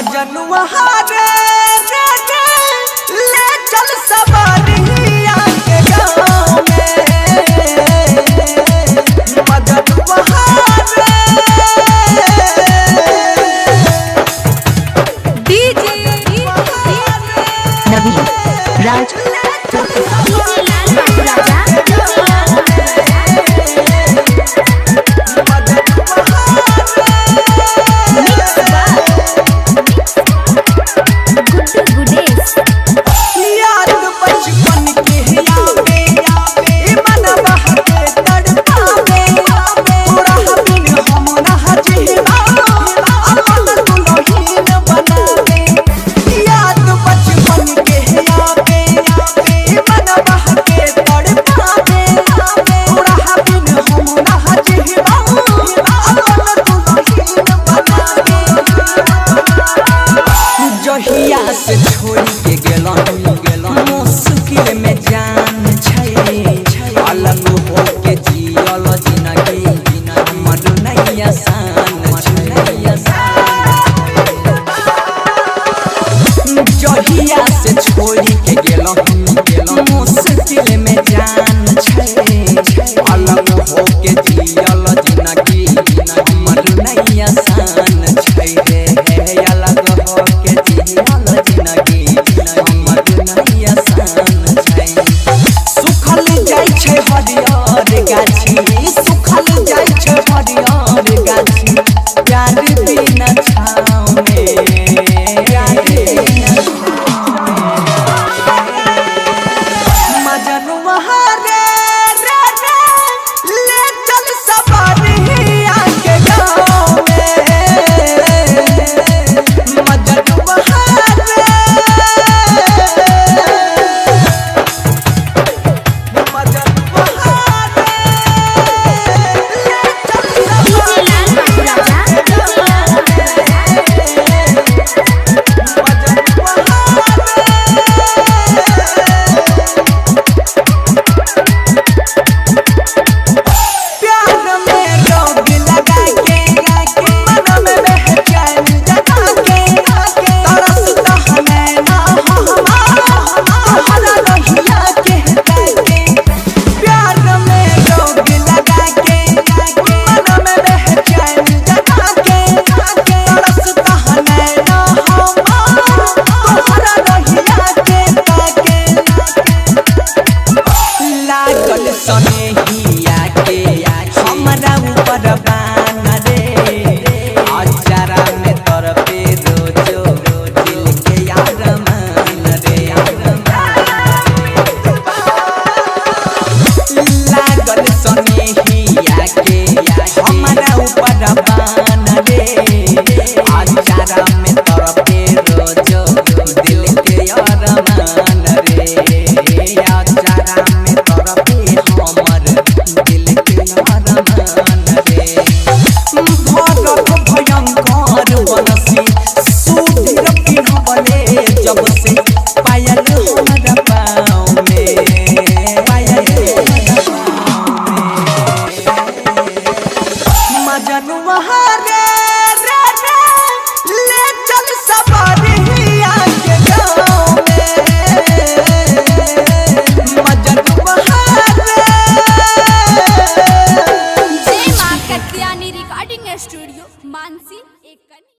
मजनुआ रे ले चल सवारिया के गाँव में मजनुआ डीजे नवीन राज जहिया से छोड़ के गेला मुश्किल में जान छै अलग हो के जियल जिंदगी मन नहीं आसान जहिया से छोड़ के गेला मुश्किल में जान छै अलग हो के जियल जिंदगी मन नहीं आसान छै अलग हो के सुखल जाय छै हरियर गाछी सुखल जाय छै हरियर गाछी प्यार बिना छाँव में मजनुआ रे ले चल सवारिया के गाँव में मजनुआ सनेहिया के हमरा ऊपर बान रे अचारा में तरफे रोजो दिल के यार मान रे लागल सनेहिया के हमरा ऊपर बान रे अचारा में तरफे रोजो दिल के यार मान रे अचारा में तरफे हमर दिल के यार मान रे भरत भयंकर बनसी